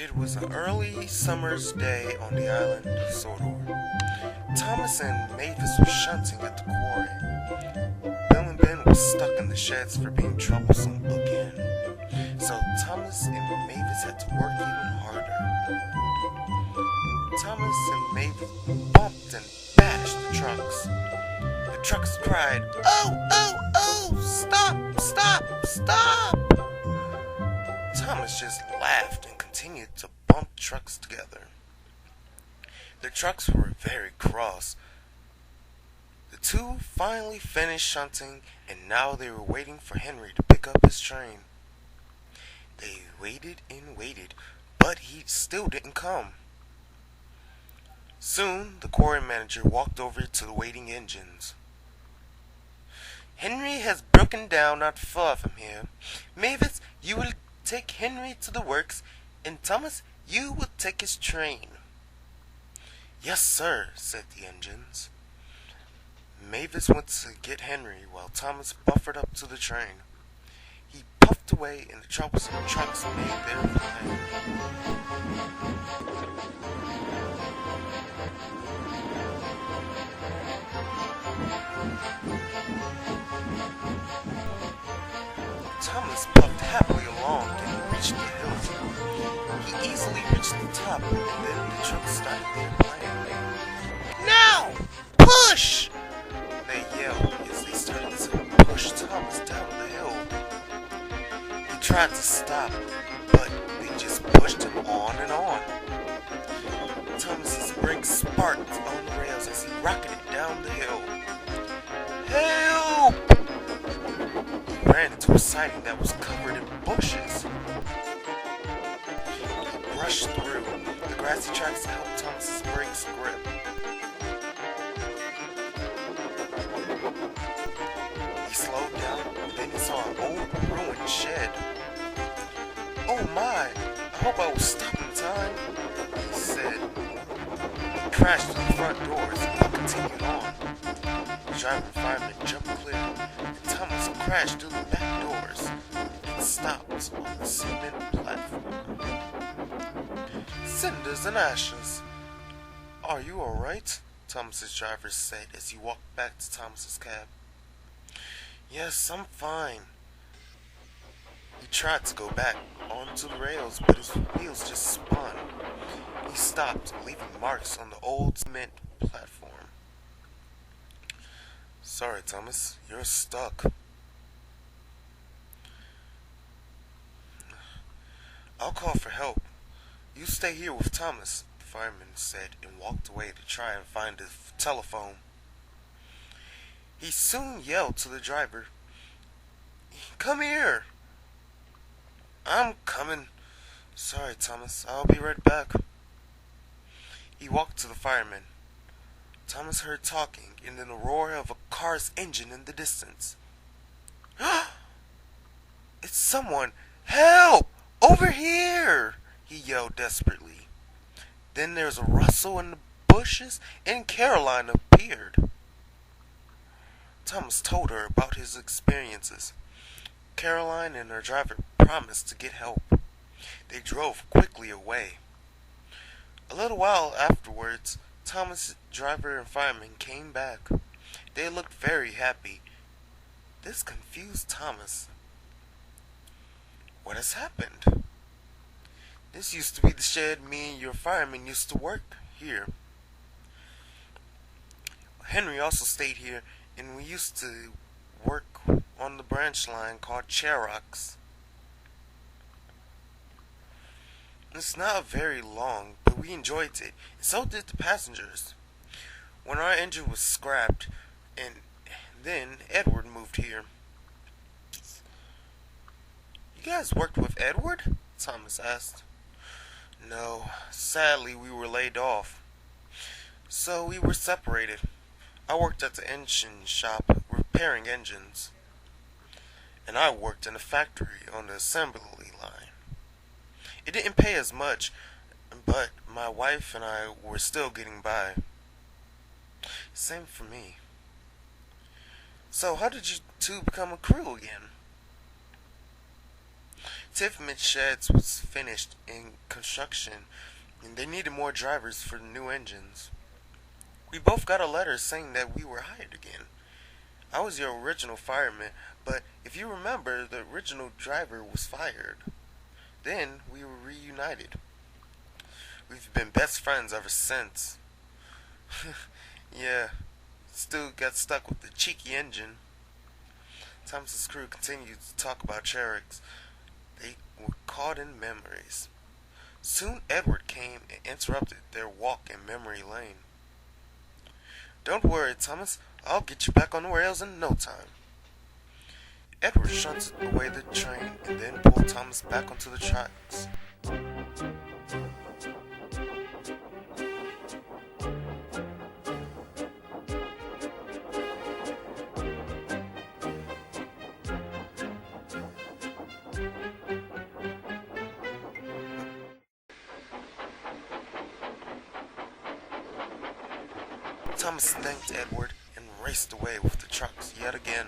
It was an early summer's day on the island of Sodor. Thomas and Mavis were shunting at the quarry. Bill and Ben were stuck in the sheds for being troublesome again. So Thomas and Mavis had to work even harder. Thomas and Mavis bumped and bashed the trucks. The trucks cried, "Oh, oh, oh! Stop, stop, stop!" Thomas just laughed and continued to bump trucks together. The trucks were very cross. The two finally finished shunting, and now they were waiting for Henry to pick up his train. They waited and waited, but he still didn't come. Soon, the quarry manager walked over to the waiting engines. "Henry has broken down not far from here. Mavis, you will take Henry to the works, and Thomas, you will take his train." "Yes, sir," said the engines. Mavis went to get Henry while Thomas buffered up to the train. He puffed away and the troublesome trucks made their way. Thomas puffed happily along and reached the hill. He easily reached the top, and then the trucks started their plane. "Now! Push!" they yelled as they started to push Thomas down the hill. He tried to stop, but they just pushed him on and on. Thomas's brakes sparked on the rails as he rocketed down the hill. "Help!" He ran into a siding that was covered in bushes. He brushed through the grassy tracks to help Thomas's brakes grip. He slowed down, and then he saw an old ruined shed. "Oh my, I hope I will stop in time," he said. He crashed through the front doors and continued on. The driver and fireman jumped clear, and Thomas crashed through the back doors and stopped on the cement platform. "Cinders and ashes. Are you alright?" Thomas's driver said as he walked back to Thomas's cab. "Yes, I'm fine." He tried to go back onto the rails, but his wheels just spun. He stopped, leaving marks on the old cement platform. "Sorry, Thomas, you're stuck." "I'll call for help. You stay here with Thomas," the fireman said, and walked away to try and find the telephone. He soon yelled to the driver, "Come here." "I'm coming." "Sorry, Thomas, I'll be right back." He walked to the fireman. Thomas heard talking and then the roar of a car's engine in the distance. "It's someone! Help! Over here!" he yelled desperately. Then there was a rustle in the bushes and Caroline appeared. Thomas told her about his experiences. Caroline and her driver promised to get help. They drove quickly away. A little while afterwards, Thomas' driver and fireman came back. They looked very happy. This confused Thomas. "What has happened?" "This used to be the shed me and your fireman used to work here. Henry also stayed here, and we used to work on the branch line called Cherox. It's not very long, but we enjoyed it, and so did the passengers. When our engine was scrapped, and then Edward moved here." "You guys worked with Edward?" Thomas asked. "No, sadly we were laid off. So we were separated. I worked at the engine shop repairing engines, and I worked in a factory on the assembly line. It didn't pay as much, but my wife and I were still getting by. Same for me." "So how did you two become a crew again?" Tiffman's sheds was finished in construction, and they needed more drivers for the new engines. We both got a letter saying that we were hired again. I was your original fireman, but if you remember, the original driver was fired. Then we were reunited. We've been best friends ever since. Yeah, still got stuck with the cheeky engine. Thomas's crew continued to talk about Cherok's. They were caught in memories. Soon Edward came and interrupted their walk in memory lane. Don't worry, Thomas. I'll get you back on the rails in no time. Edward shunted away the train and then pulled Thomas back onto the tracks. Thomas thanked Edward and raced away with the trucks yet again.